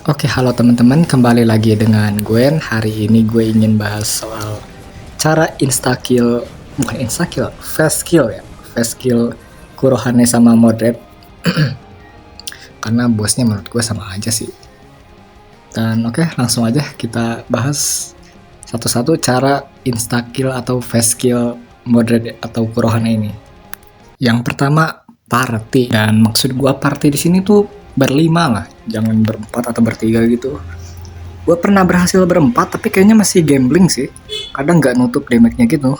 Oke, halo teman-teman, kembali lagi dengan Gwen. Hari ini gue ingin bahas soal cara insta-kill, bukan insta-kill, fast kill ya. Fast kill Kurohane sama Modred. Karena bosnya menurut gue sama aja sih. Dan oke, langsung aja kita bahas satu-satu cara insta-kill atau fast kill Modred atau Kurohane ini. Yang pertama, party. Dan maksud gue party di sini tuh berlima lah, jangan berempat atau bertiga gitu. Gue pernah berhasil berempat, tapi kayaknya masih gambling sih. Kadang nggak nutup damage-nya gitu.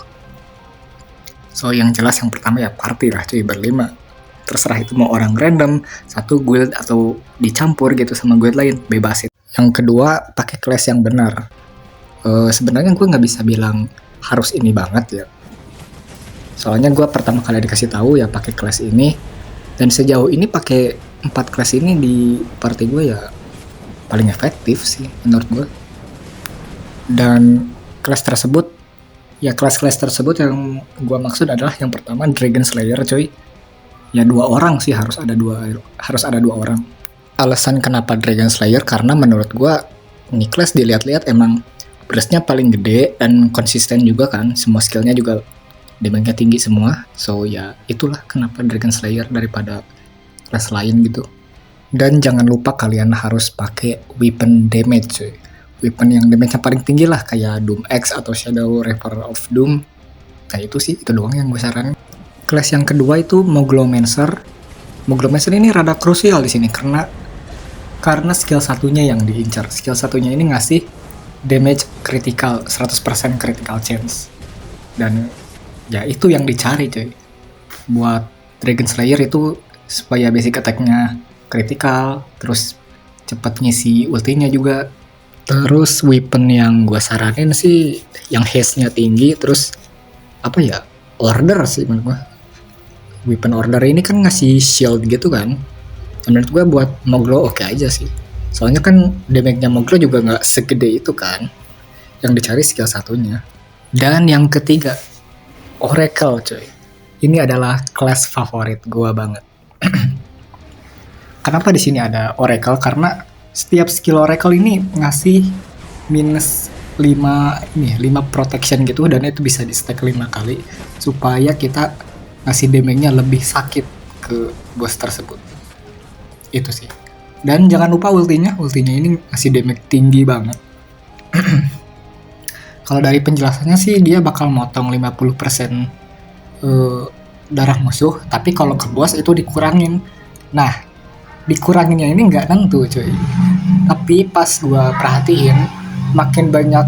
So, yang jelas yang pertama ya party lah cuy, berlima. Terserah itu mau orang random, satu guild atau dicampur gitu sama guild lain, bebasin. Yang kedua, pakai class yang benar. Sebenarnya gue nggak bisa bilang harus ini banget ya. Soalnya gue pertama kali dikasih tahu ya pakai class ini, dan sejauh ini pakai 4 kelas ini di party gue ya paling efektif sih menurut gue. Dan kelas tersebut ya kelas-kelas tersebut yang gue maksud adalah yang pertama Dragon Slayer coy. Ya 2 orang sih harus ada dua orang. Alasan kenapa Dragon Slayer karena menurut gue ini kelas dilihat-lihat emang burstnya paling gede dan konsisten juga kan, semua skillnya juga damage-nya tinggi semua. So ya itulah kenapa Dragon Slayer daripada kelas lain gitu. Dan jangan lupa kalian harus pakai weapon damage cuy. Weapon yang damage-nya paling tinggi lah kayak Doom X atau Shadow Reaper of Doom. Nah itu sih, itu doang yang gue saranin. Kelas yang kedua itu Moglomancer. Moglomancer ini rada krusial di sini karena skill satunya yang diincar. Skill satunya ini ngasih damage critical 100% critical chance. Dan ya itu yang dicari cuy. Buat Dragon Slayer itu supaya basic attack-nya critical, terus cepet ngisi ultinya juga. Terus weapon yang gue saranin sih yang haste-nya tinggi, terus apa ya, order sih menurut gue. Weapon order ini kan ngasih shield gitu kan. Menurut gue buat Moglo oke aja sih. Soalnya kan damage-nya Moglo juga nggak segede itu kan. Yang dicari skill satunya. Dan yang ketiga, Oracle coy. Ini adalah kelas favorit gue banget. Kenapa di sini ada Oracle? Karena setiap skill Oracle ini ngasih minus 5 protection gitu, dan itu bisa di stack 5 kali supaya kita ngasih damage-nya lebih sakit ke bos tersebut. Itu sih. Dan jangan lupa ultinya ini ngasih damage tinggi banget. Kalau dari penjelasannya sih dia bakal motong 50% darah musuh, tapi kalau ke bos itu dikurangin. Nah, dikuranginnya ini nggak nentu cuy. Tapi pas gua perhatiin, makin banyak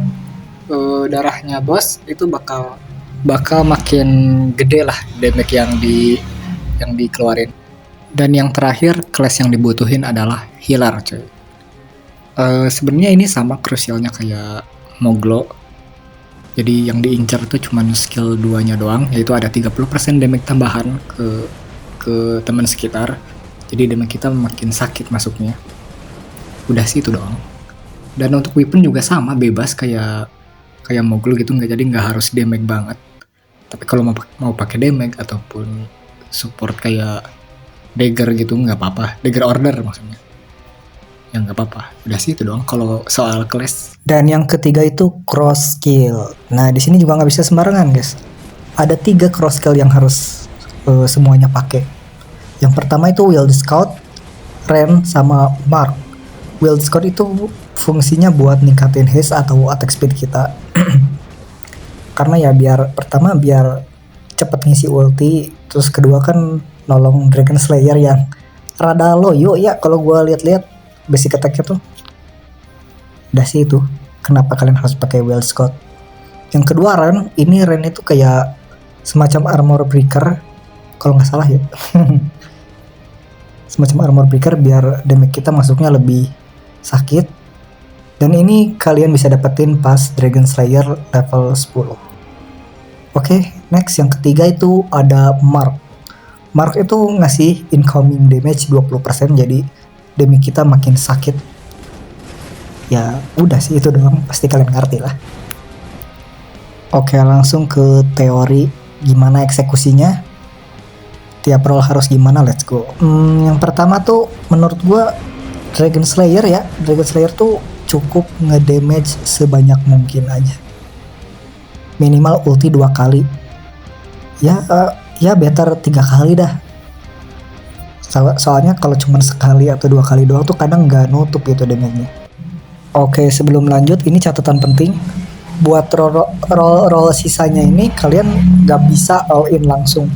darahnya bos itu bakal makin gede lah damage yang dikeluarin. Dan yang terakhir, kelas yang dibutuhin adalah healer cuy. Sebenarnya ini sama krusialnya kayak Moglo. Jadi yang diincar tuh cuma skill 2-nya doang, yaitu ada 30% damage tambahan ke teman sekitar. Jadi damage kita makin sakit masuknya. Udah sih itu doang. Dan untuk weapon juga sama, bebas kayak Moglo gitu, nggak harus damage banget. Tapi kalau mau pakai damage ataupun support kayak dagger gitu nggak apa-apa. Dagger order maksudnya. Ya nggak apa-apa. Udah sih itu doang kalau soal class. Dan yang ketiga itu cross skill. Nah di sini juga nggak bisa sembarangan guys. Ada 3 cross skill yang harus semuanya pakai. Yang pertama itu Wild Scout, Ren, sama Mark. Wild Scout itu fungsinya buat ningkatin haste atau attack speed kita. Karena ya biar cepet ngisi ulti. Terus kedua kan nolong Dragon Slayer yang rada loyo ya kalau gue lihat-lihat basic attack-nya tuh. Udah sih itu kenapa kalian harus pakai Wild Scout. Yang kedua Ren itu kayak semacam armor breaker kalau nggak salah ya. Semacam armor breaker biar damage kita masuknya lebih sakit. Dan ini kalian bisa dapetin pas Dragon Slayer level 10. Oke, next yang ketiga itu ada Mark. Mark itu ngasih incoming damage 20%, jadi damage kita makin sakit. Ya udah sih itu doang, pasti kalian ngerti lah. Oke, langsung ke teori gimana eksekusinya. Tiap role harus gimana, let's go. Yang pertama tuh menurut gue Dragon Slayer ya, Dragon Slayer tuh cukup ngedamage sebanyak mungkin aja, minimal ulti 2 kali ya. Ya better 3 kali dah. Soalnya kalau cuma sekali atau 2 kali doang tuh kadang nggak nutup gitu damage-nya. Oke, sebelum lanjut ini catatan penting buat roll sisanya ini, kalian nggak bisa all in langsung,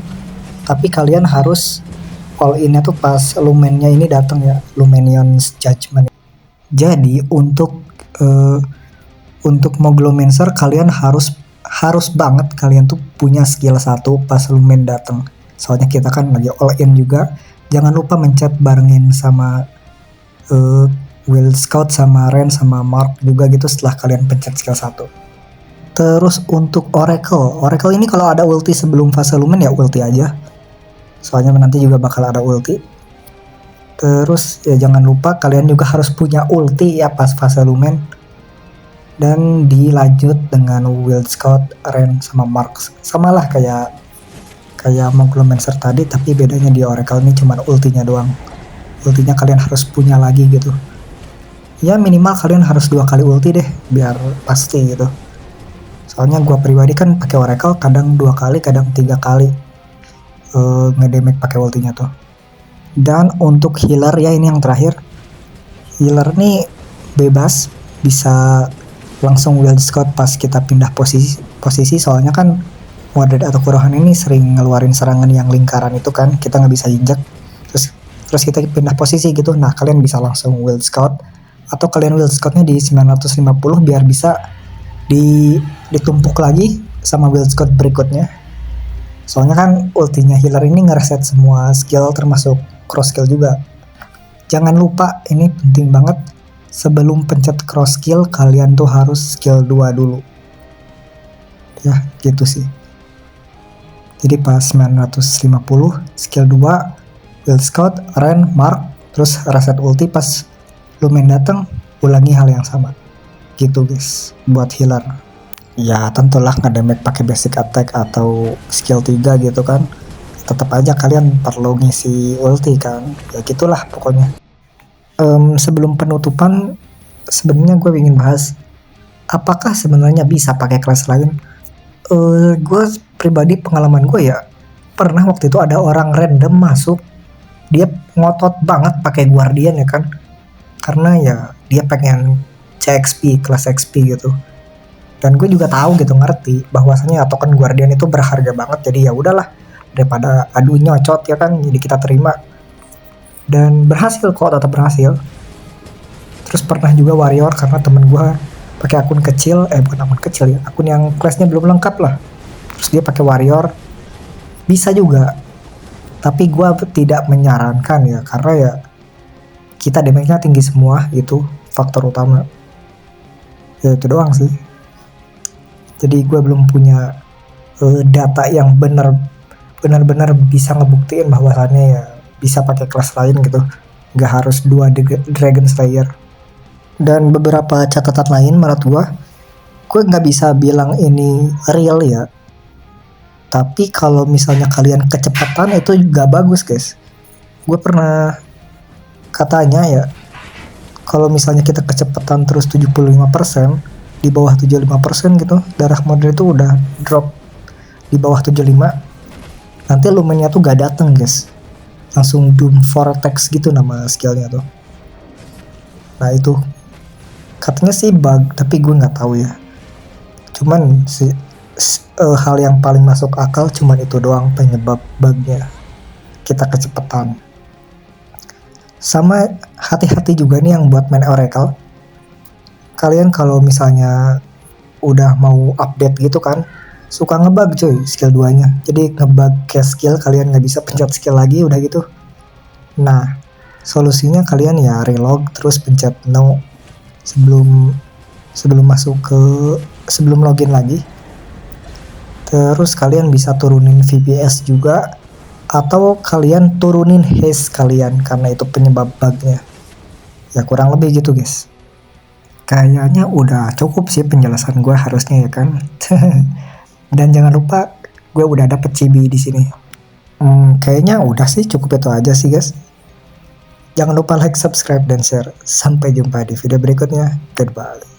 tapi kalian harus all innya tuh pas Lumennya ini datang ya, Lumenion's Judgment. Jadi untuk Moglomancer kalian harus banget kalian tuh punya skill 1 pas Lumen datang. Soalnya kita kan lagi all in juga. Jangan lupa mencet barengin sama Wild Scout sama Ren sama Mark juga gitu setelah kalian pencet skill 1. Terus untuk Oracle ini kalau ada ulti sebelum fase Lumen ya ulti aja. Soalnya nanti juga bakal ada ulti. Terus ya jangan lupa kalian juga harus punya ulti ya pas fase Lumen. Dan dilanjut dengan Wild Scout, Ren sama Mark. Samalah kayak Moglomancer tadi, tapi bedanya di Oracle ini cuma ultinya doang. Ultinya kalian harus punya lagi gitu. Ya minimal kalian harus 2 kali ulti deh biar pasti gitu. Soalnya gua pribadi kan pakai Oracle kadang 2 kali, kadang 3 kali ngedamage pakai ultinya tuh. Dan untuk healer ya ini yang terakhir. Healer nih bebas, bisa langsung Wild Scout pas kita pindah posisi soalnya kan Mordred atau Kurohan ini sering ngeluarin serangan yang lingkaran itu kan, kita nggak bisa injek, terus kita pindah posisi gitu. Nah kalian bisa langsung Wild Scout, atau kalian Wild Scoutnya di 950 biar bisa ditumpuk lagi sama Wild Scout berikutnya. Soalnya kan ultinya healer ini ngereset semua skill termasuk cross skill juga. Jangan lupa, ini penting banget, sebelum pencet cross skill kalian tuh harus skill 2 dulu ya gitu sih. Jadi pas 950 skill 2 Wild Scout, Ren, Mark, terus reset ulti pas Lumen datang, ulangi hal yang sama gitu guys buat healer. Ya tentulah ngedamage pakai basic attack atau skill 3 gitu kan, tetap aja kalian perlu ngisi ulti kan, ya gitulah pokoknya. Sebelum penutupan sebenarnya gue ingin bahas apakah sebenarnya bisa pakai kelas lain. Gue pribadi pengalaman gue ya, pernah waktu itu ada orang random masuk, dia ngotot banget pakai Guardian ya kan, karena ya dia pengen CXP, kelas XP gitu. Dan gue juga tahu gitu, ngerti bahwasanya token Guardian itu berharga banget, jadi ya udahlah daripada adu nyocot ya kan, jadi kita terima. Dan berhasil kok, tetap berhasil. Terus pernah juga Warrior, karena temen gue pakai akun kecil, bukan akun kecil ya, akun yang kelasnya belum lengkap lah, terus dia pakai Warrior, bisa juga. Tapi gue tidak menyarankan ya, karena ya kita damage-nya tinggi semua, itu faktor utama. Ya itu doang sih. Jadi gue belum punya data yang benar-benar bisa ngebuktiin bahwasannya ya bisa pakai kelas lain gitu, nggak harus 2 Dragon Slayer. Dan beberapa catatan lain menurut gue nggak bisa bilang ini real ya, tapi kalau misalnya kalian kecepatan itu juga bagus guys. Gue pernah katanya ya, kalau misalnya kita kecepatan terus 75%, di bawah 75% gitu, darah Mordred itu udah drop di bawah 75, nanti Lumennya tuh gak dateng guys, langsung Doom Vortex gitu nama skillnya tuh. Nah itu katanya sih bug, tapi gue nggak tahu ya. Cuman hal yang paling masuk akal cuman itu doang penyebab bugnya, kita kecepatan. Sama hati-hati juga nih yang buat main Oracle. Kalian kalau misalnya udah mau update gitu kan, suka ngebug cuy skill 2-nya. Jadi ngebug kayak skill, kalian nggak bisa pencet skill lagi udah gitu. Nah solusinya kalian ya relog terus pencet no sebelum login lagi. Terus kalian bisa turunin VPS juga, atau kalian turunin haste kalian karena itu penyebab bugnya. Ya kurang lebih gitu guys. Kayaknya udah cukup sih penjelasan gue harusnya ya kan. Dan jangan lupa gue udah dapet chibi di sini. Kayaknya udah sih, cukup itu aja sih guys. Jangan lupa like, subscribe, dan share. Sampai jumpa di video berikutnya. Goodbye.